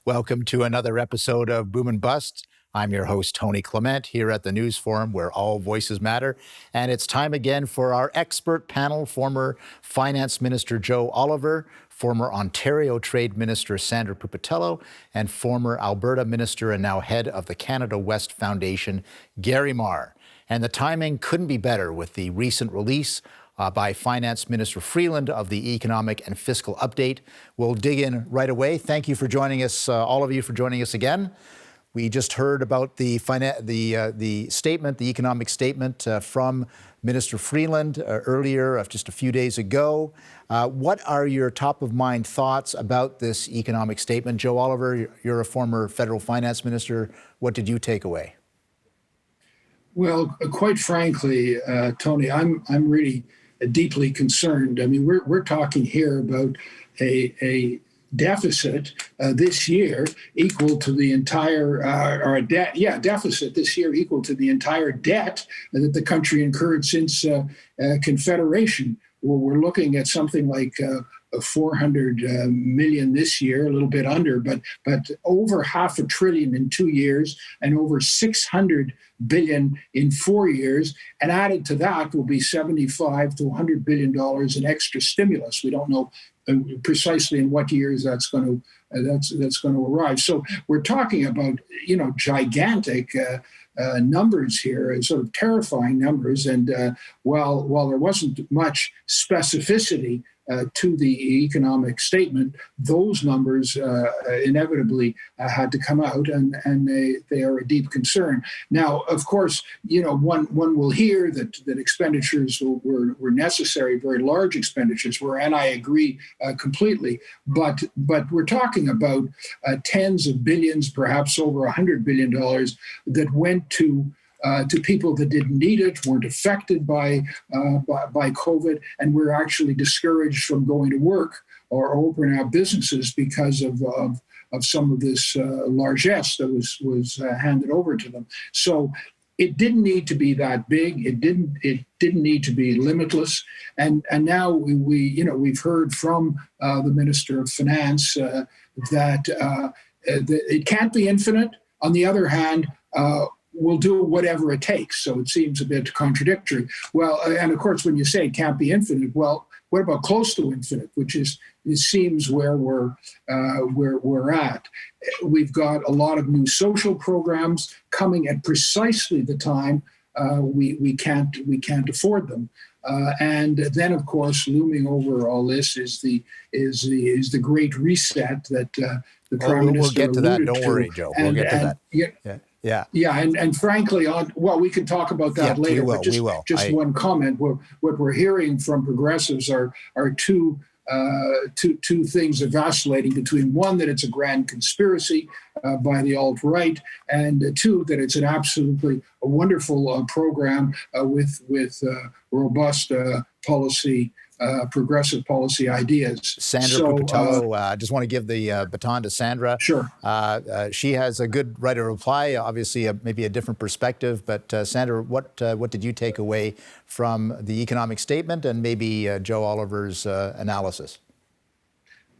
Welcome to another episode of Boom and Bust. I'm your host, Tony Clement, here at the News Forum, where all voices matter. And it's time again for our expert panel, former Finance Minister Joe Oliver, former Ontario Trade Minister Sandra Pupatello, and former Alberta Minister and now head of the Canada West Foundation, Gary Marr. And the timing couldn't be better with the recent release by Finance Minister Freeland of the Economic and Fiscal Update. We'll dig in right away. Thank you for joining us, all of you for joining us again. We just heard about the statement, the economic statement from Minister Freeland earlier, just a few days ago. What are your top of mind thoughts about this economic statement? Joe Oliver, you're a former federal finance minister. What did you take away? Well, quite frankly, Tony, I'm really deeply concerned. I mean, we're talking here about a deficit this year equal to the entire, deficit this year equal to the entire debt that the country incurred since Confederation. We're looking at something like 400 million this year, a little bit under, but over $500 billion in 2 years and over 600 billion in 4 years. And added to that will be $75 to $100 billion in extra stimulus. We don't know precisely in what years that's going to arrive. So we're talking about, gigantic numbers here, and sort of terrifying numbers. And while there wasn't much specificity to the economic statement, those numbers inevitably had to come out, and they are a deep concern. Now, of course, one will hear that expenditures were necessary, very large expenditures were, and I agree completely. But we're talking about tens of billions, perhaps over $100 billion that went to people that didn't need it, weren't affected by COVID, and were actually discouraged from going to work or opening up businesses because of some of this largesse that was handed over to them. So it didn't need to be that big. It didn't need to be limitless. And now we've heard from the Minister of Finance that it can't be infinite. On the other hand, we'll do whatever it takes. So it seems a bit contradictory. Well, and of course, when you say it can't be infinite, well, what about close to infinite, which it seems where we're at. We've got a lot of new social programs coming at precisely the time we can't afford them. And then, of course, looming over all this is the Great Reset that the Prime Minister We'll get to that. Don't to. worry, Joe. We'll get to that. Yeah, and frankly, we can talk about that later. We will. Just one comment. What we're hearing from progressives are two things are vacillating between: one, that it's a grand conspiracy by the alt-right, and two, that it's an absolutely wonderful program with robust policy. Progressive policy ideas. Sandra Pupatello, I just want to give the baton to Sandra. Sure. She has a good right of reply, obviously maybe a different perspective, but Sandra, what did you take away from the economic statement and maybe Joe Oliver's analysis?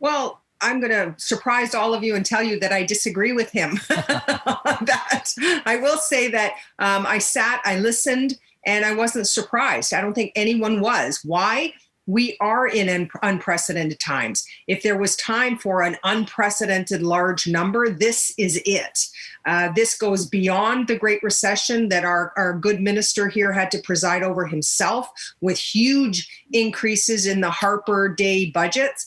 Well, I'm going to surprise all of you and tell you that I disagree with him on that. I will say that I listened, and I wasn't surprised. I don't think anyone was. Why? We are in unprecedented times. If there was time for an unprecedented large number, this is it. This goes beyond the Great Recession that our good minister here had to preside over himself, with huge increases in the Harper Day budgets.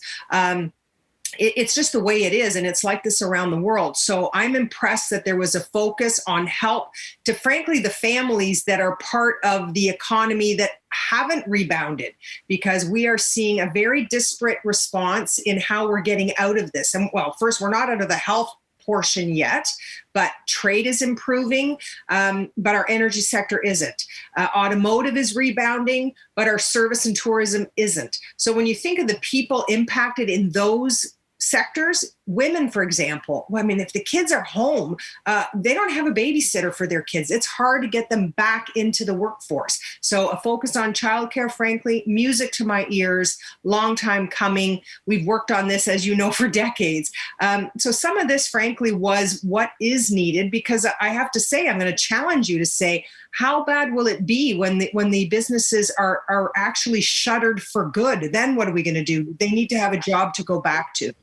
It's just the way it is, and it's like this around the world. So I'm impressed that there was a focus on help to, frankly, the families that are part of the economy that haven't rebounded, because we are seeing a very disparate response in how we're getting out of this. And well, first, we're not out of the health portion yet, but trade is improving, but our energy sector isn't. Automotive is rebounding, but our service and tourism isn't. So when you think of the people impacted in those sectors, women, for example, I mean, if the kids are home, they don't have a babysitter for their kids. It's hard to get them back into the workforce. So a focus on childcare, frankly, music to my ears, long time coming. We've worked on this, as you know, for decades. So some of this, frankly, was what is needed, because I have to say, I'm going to challenge you to say, how bad will it be when the businesses are actually shuttered for good? Then what are we going to do? They need to have a job to go back to.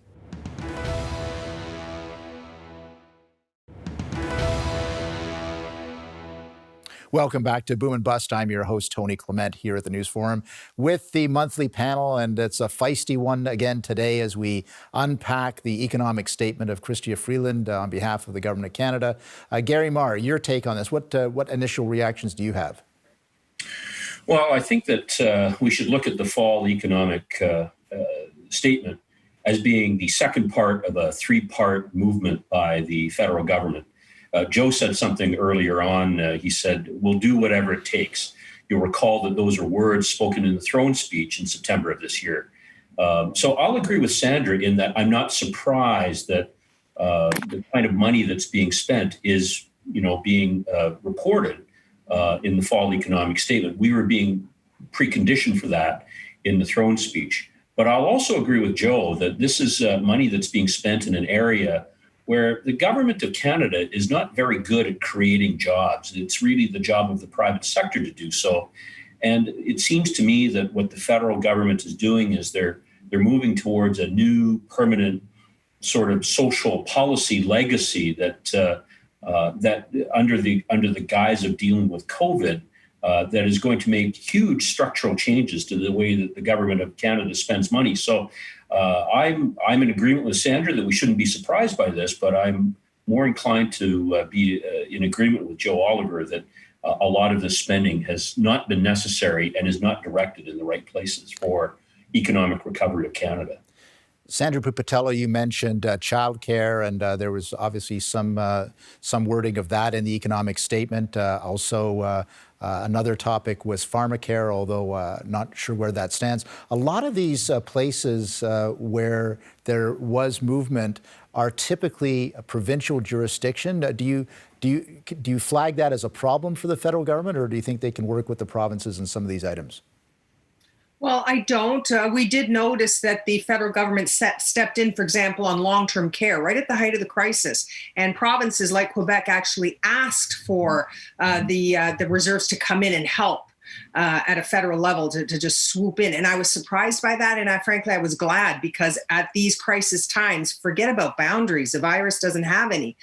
Welcome back to Boom and Bust. I'm your host, Tony Clement, here at the News Forum with the monthly panel, and it's a feisty one again today as we unpack the economic statement of Chrystia Freeland on behalf of the Government of Canada. Gary Marr, your take on this. What initial reactions do you have? Well, I think that we should look at the fall economic statement as being the second part of a three-part movement by the federal government. Joe said something earlier on. He said, we'll do whatever it takes. You'll recall that those are words spoken in the throne speech in September of this year. So I'll agree with Sandra in that I'm not surprised that the kind of money that's being spent is, being reported in the fall economic statement. We were being preconditioned for that in the throne speech. But I'll also agree with Joe that this is money that's being spent in an area where the Government of Canada is not very good at creating jobs. It's really the job of the private sector to do so. And it seems to me that what the federal government is doing is they're moving towards a new permanent sort of social policy legacy that under the guise of dealing with COVID, that is going to make huge structural changes to the way that the Government of Canada spends money. So I'm in agreement with Sandra that we shouldn't be surprised by this, but I'm more inclined to be in agreement with Joe Oliver that a lot of this spending has not been necessary and is not directed in the right places for economic recovery of Canada. Sandra Pupatello, you mentioned childcare, and there was obviously some wording of that in the economic statement. Also, another topic was pharmacare, although not sure where that stands. A lot of these places where there was movement are typically a provincial jurisdiction. Do you flag that as a problem for the federal government, or do you think they can work with the provinces in some of these items? Well, I don't. We did notice that the federal government stepped in, for example, on long-term care right at the height of the crisis. And provinces like Quebec actually asked for the reserves to come in and help at a federal level to just swoop in. And I was surprised by that. And frankly, I was glad, because at these crisis times, forget about boundaries. The virus doesn't have any.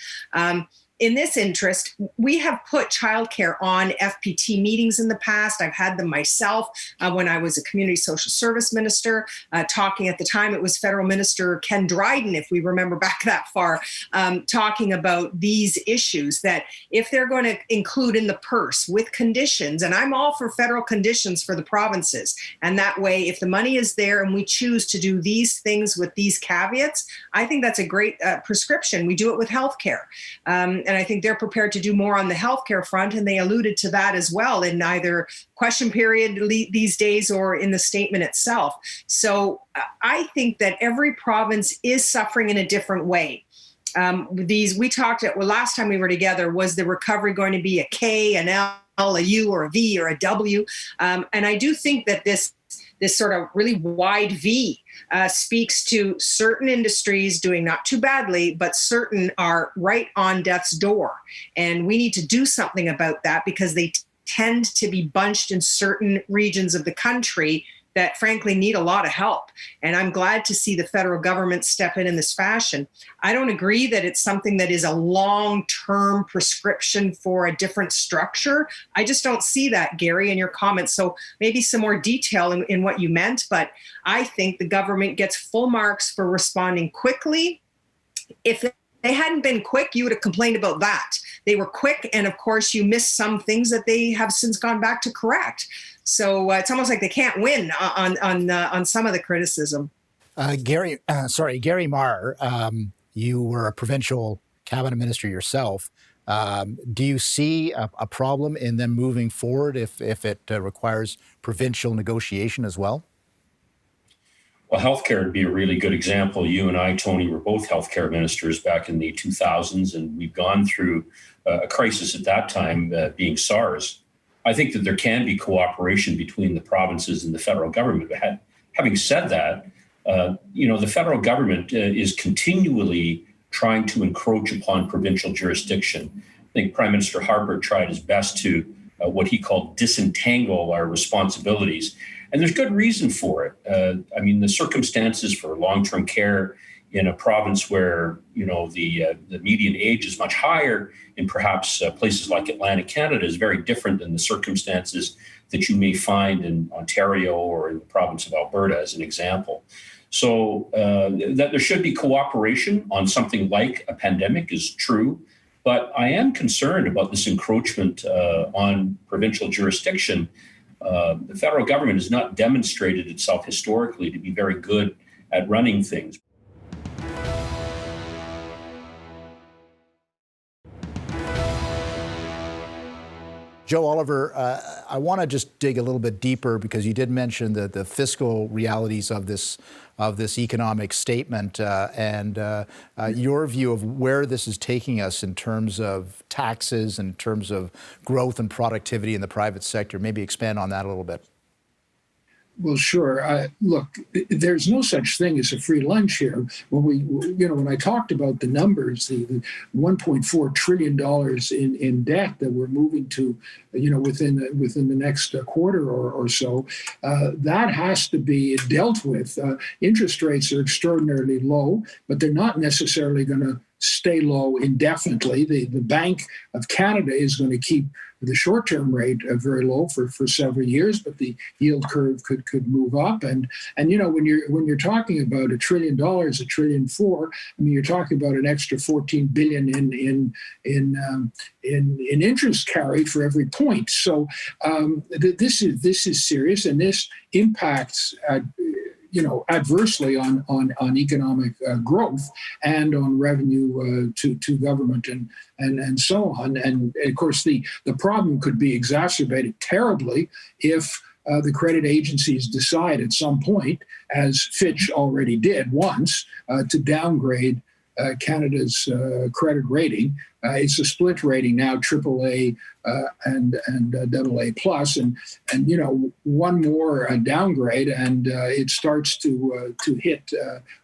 In this interest, we have put childcare on FPT meetings in the past. I've had them myself when I was a community social service minister, talking at the time, it was Federal Minister Ken Dryden, if we remember back that far, talking about these issues that if they're going to include in the purse with conditions, and I'm all for federal conditions for the provinces, and that way, if the money is there and we choose to do these things with these caveats, I think that's a great prescription. We do it with healthcare. And I think they're prepared to do more on the healthcare front. And they alluded to that as well in either question period these days or in the statement itself. So I think that every province is suffering in a different way. We talked last time we were together, was the recovery going to be a K, an L, a U, or a V, or a W? And I do think that this sort of really wide V speaks to certain industries doing not too badly, but certain are right on death's door. And we need to do something about that, because they tend to be bunched in certain regions of the country that frankly need a lot of help. And I'm glad to see the federal government step in this fashion. I don't agree that it's something that is a long-term prescription for a different structure. I just don't see that, Gary, in your comments. So maybe some more detail in what you meant, but I think the government gets full marks for responding quickly. If they hadn't been quick, you would have complained about that. They were quick, and of course, you missed some things that they have since gone back to correct. So it's almost like they can't win on some of the criticism. Gary Marr, you were a provincial cabinet minister yourself. Do you see a problem in them moving forward if it requires provincial negotiation as well? Well, healthcare would be a really good example. You and I, Tony, were both healthcare ministers back in the 2000s, and we've gone through a crisis at that time, being SARS. I think that there can be cooperation between the provinces and the federal government. But having said that, the federal government is continually trying to encroach upon provincial jurisdiction. I think Prime Minister Harper tried his best to what he called disentangle our responsibilities. And there's good reason for it. The circumstances for long-term care in a province where, the median age is much higher in perhaps places like Atlantic Canada is very different than the circumstances that you may find in Ontario or in the province of Alberta, as an example. So that there should be cooperation on something like a pandemic is true. But I am concerned about this encroachment on provincial jurisdiction. The federal government has not demonstrated itself historically to be very good at running things. Joe Oliver, I want to just dig a little bit deeper because you did mention the fiscal realities of this economic statement and your view of where this is taking us in terms of taxes, in terms of growth and productivity in the private sector. Maybe expand on that a little bit. Well, sure. Look, there's no such thing as a free lunch here. When I talked about the numbers, the $1.4 trillion in debt that we're moving to, within the next quarter or so, that has to be dealt with. Interest rates are extraordinarily low, but they're not necessarily going to stay low indefinitely. The Bank of Canada is going to keep the short-term rate very low for several years, but the yield curve could move up. And when you're talking about $1 trillion, $1.4 trillion, you're talking about an extra $14 billion in interest carried for every point. So this is serious, and this impacts adversely on economic growth and on revenue to government and so on. And of course, the problem could be exacerbated terribly if the credit agencies decide at some point, as Fitch already did once, to downgrade Canada's credit rating. It's a split rating now, AAA and AA plus, and one more downgrade, and it starts to hit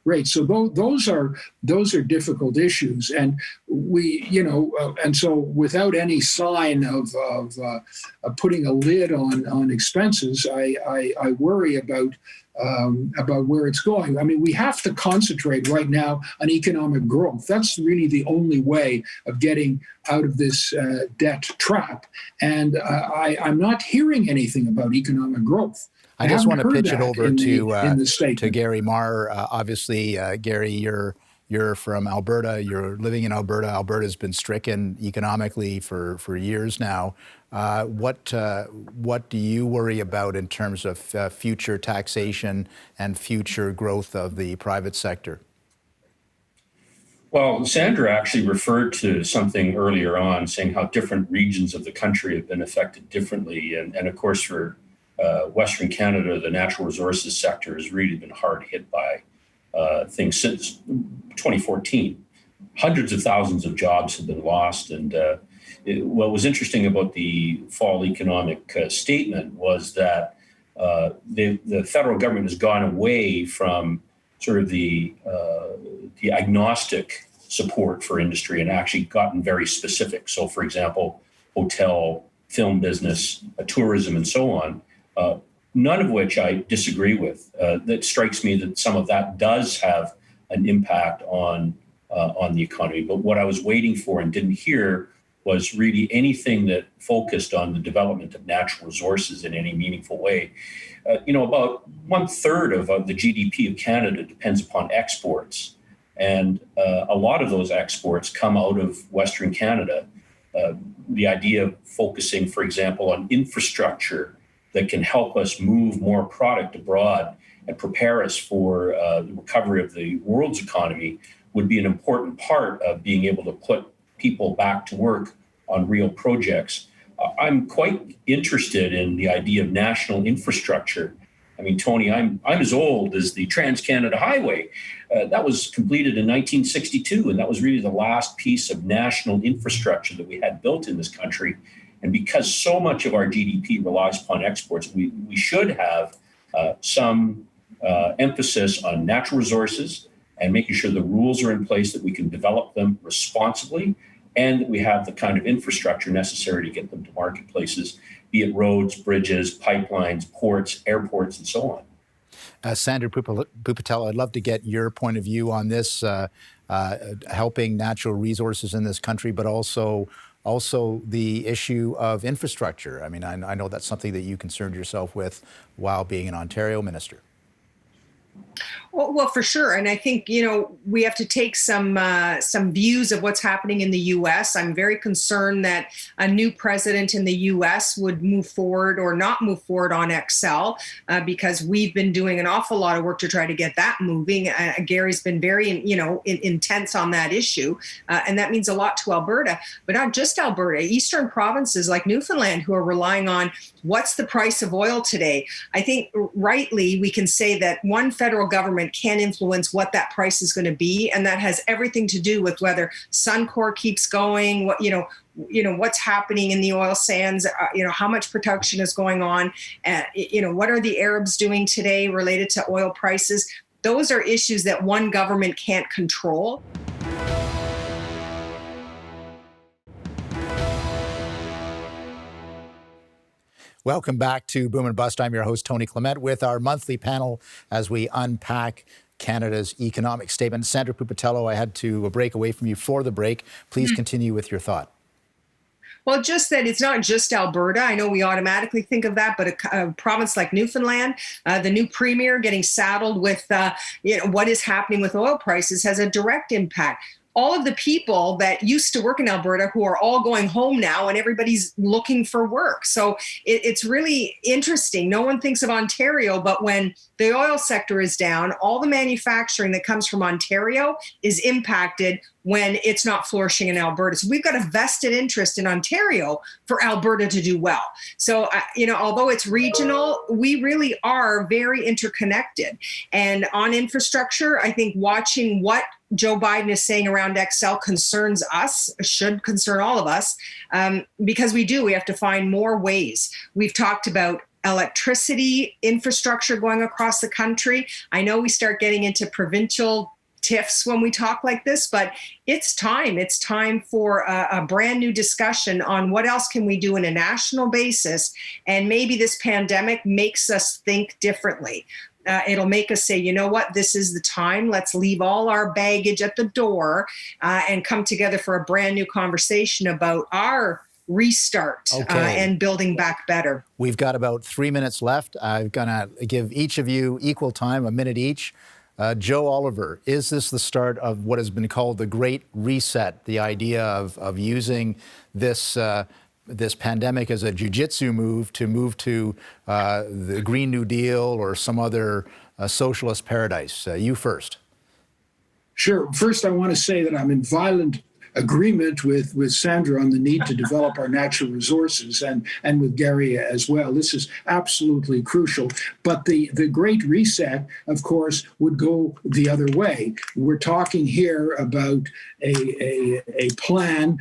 rates. So those are difficult issues, and and so without any sign of putting a lid on expenses, I worry about where it's going. We have to concentrate right now on economic growth. That's really the only way of getting out of this debt trap. And I'm not hearing anything about economic growth. I just want to pitch it over to Gary Marr. Obviously, Gary, you're from Alberta. You're living in Alberta. Alberta's been stricken economically for years now. What do you worry about in terms of future taxation and future growth of the private sector? Well, Sandra actually referred to something earlier on, saying how different regions of the country have been affected differently. And of course, for Western Canada, the natural resources sector has really been hard hit by things since 2014. Hundreds of thousands of jobs have been lost. And what was interesting about the fall economic statement was that the federal government has gone away from sort of the agnostic support for industry and actually gotten very specific. So, for example, hotel, film business, tourism, and so on, none of which I disagree with. That strikes me that some of that does have an impact on the economy. But what I was waiting for and didn't hear was really anything that focused on the development of natural resources in any meaningful way. About 1/3 of the GDP of Canada depends upon exports. And a lot of those exports come out of Western Canada. The idea of focusing, for example, on infrastructure that can help us move more product abroad and prepare us for the recovery of the world's economy would be an important part of being able to put people back to work on real projects. I'm quite interested in the idea of national infrastructure. I mean, Tony, I'm as old as the Trans-Canada Highway. That was completed in 1962, and that was really the last piece of national infrastructure that we had built in this country. And because so much of our GDP relies upon exports, we should have some emphasis on natural resources and making sure the rules are in place that we can develop them responsibly, and that we have the kind of infrastructure necessary to get them to marketplaces, be it roads, bridges, pipelines, ports, airports, and so on. Sandra Pupatello, I'd love to get your point of view on this, helping natural resources in this country, but also the issue of infrastructure. I mean, I know that's something that you concerned yourself with while being an Ontario minister. Well, for sure. And I think, we have to take some views of what's happening in the U.S. I'm very concerned that a new president in the U.S. would move forward or not move forward on XL because we've been doing an awful lot of work to try to get that moving. Gary's been very, intense on that issue. And that means a lot to Alberta, but not just Alberta, eastern provinces like Newfoundland who are relying on what's the price of oil today. I think rightly we can say that one federal government can influence what that price is going to be, and that has everything to do with whether Suncor keeps going, what's happening in the oil sands, how much production is going on, what are the Arabs doing today related to oil prices. Those are issues that one government can't control. Welcome back to Boom and Bust. I'm your host, Tony Clement, with our monthly panel as we unpack Canada's economic statement. Sandra Pupatello, I had to break away from you for the break. Please continue with your thought. Well, just that it's not just Alberta. I know we automatically think of that, but a province like Newfoundland, the new premier getting saddled with what is happening with oil prices has a direct impact. All of the people that used to work in Alberta who are all going home now, and everybody's looking for work. So it's really interesting. No one thinks of Ontario, but when the oil sector is down, all the manufacturing that comes from Ontario is impacted when it's not flourishing in Alberta. So we've got a vested interest in Ontario for Alberta to do well. So, although it's regional, we really are very interconnected. And on infrastructure, I think watching what Joe Biden is saying around XL concerns us, should concern all of us, because we have to find more ways. We've talked about electricity infrastructure going across the country. I know we start getting into provincial tiffs when we talk like this, but it's time. It's time for a brand new discussion on what else can we do on a national basis. And maybe this pandemic makes us think differently. It'll make us say, you know what, this is the time. Let's leave all our baggage at the door and come together for a brand new conversation about our restart and building back better. We've got about 3 minutes left. I'm going to give each of you equal time, a minute each. Joe Oliver, is this the start of what has been called the Great Reset, the idea of using this pandemic as a jiu-jitsu move to the Green New Deal or some other socialist paradise? You first. Sure. First, I want to say that I'm in violent agreement with Sandra on the need to develop our natural resources and with Gary as well. This is absolutely crucial. But the Great Reset, of course, would go the other way. We're talking here about a plan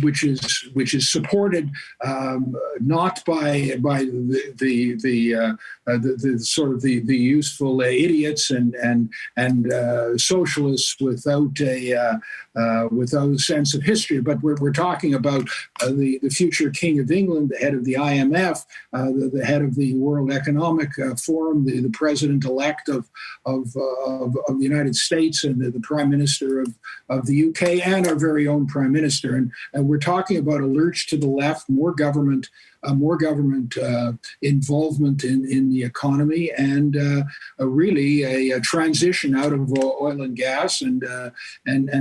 which is supported not by the sort of the useful idiots and socialists without a sense of history, but we're talking about the future King of England, the head of the IMF, the head of the World Economic Forum, the president-elect of the United States, and the Prime Minister of the UK, and our very own Prime Minister. And we're talking about a lurch to the left, more government involvement in the economy, and really a transition out of oil and gas and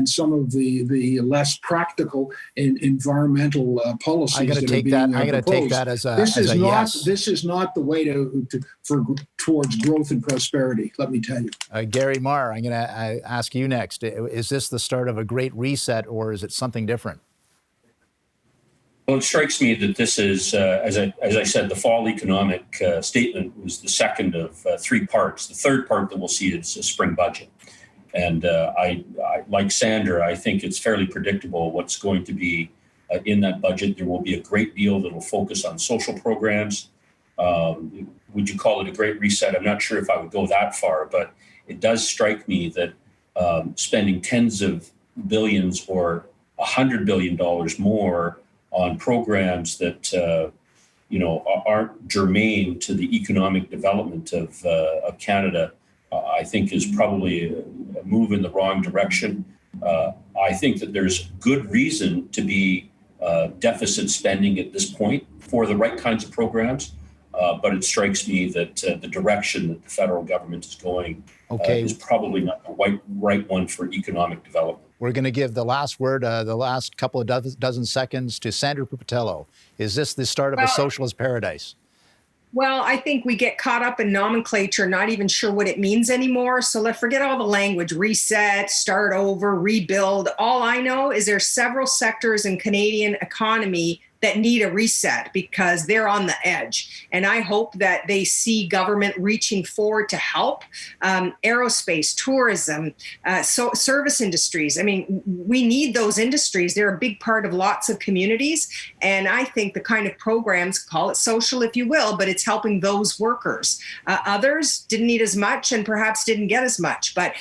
some of the less practical environmental policies. I'm going to take that as a yes. This is not the way towards growth and prosperity. Let me tell you. Gary Marr, I'm going to ask you next. Is this the start of a great reset, or is it something different? Well, it strikes me that this is, as I said, the fall economic statement was the second of three parts. The third part that we'll see is a spring budget. And I, like Sandra, I think it's fairly predictable what's going to be in that budget. There will be a great deal that will focus on social programs. Would you call it a great reset? I'm not sure if I would go that far, but it does strike me that spending tens of billions or $100 billion more on programs that aren't germane to the economic development of Canada, I think is probably a move in the wrong direction. I think that there's good reason to be deficit spending at this point for the right kinds of programs, but it strikes me that the direction that the federal government is going is probably not the right one for economic development. We're going to give the last word, the last couple of dozen seconds to Sandra Pupatello. Is this the start of a socialist paradise? Well, I think we get caught up in nomenclature, not even sure what it means anymore. So let's forget all the language, reset, start over, rebuild. All I know is there's several sectors in Canadian economy that need a reset because they're on the edge. And I hope that they see government reaching forward to help. Aerospace, tourism, service industries. I mean, we need those industries. They're a big part of lots of communities. And I think the kind of programs, call it social if you will, but it's helping those workers. Others didn't need as much and perhaps didn't get as much. But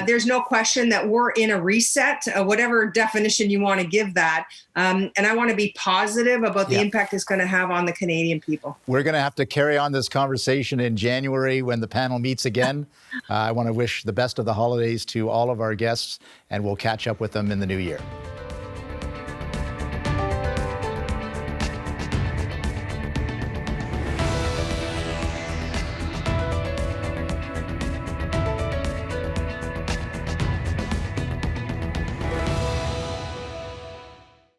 there's no question that we're in a reset, whatever definition you want to give that. And I want to be positive about the impact it's going to have on the Canadian people. We're going to have to carry on this conversation in January when the panel meets again. I want to wish the best of the holidays to all of our guests, and we'll catch up with them in the new year.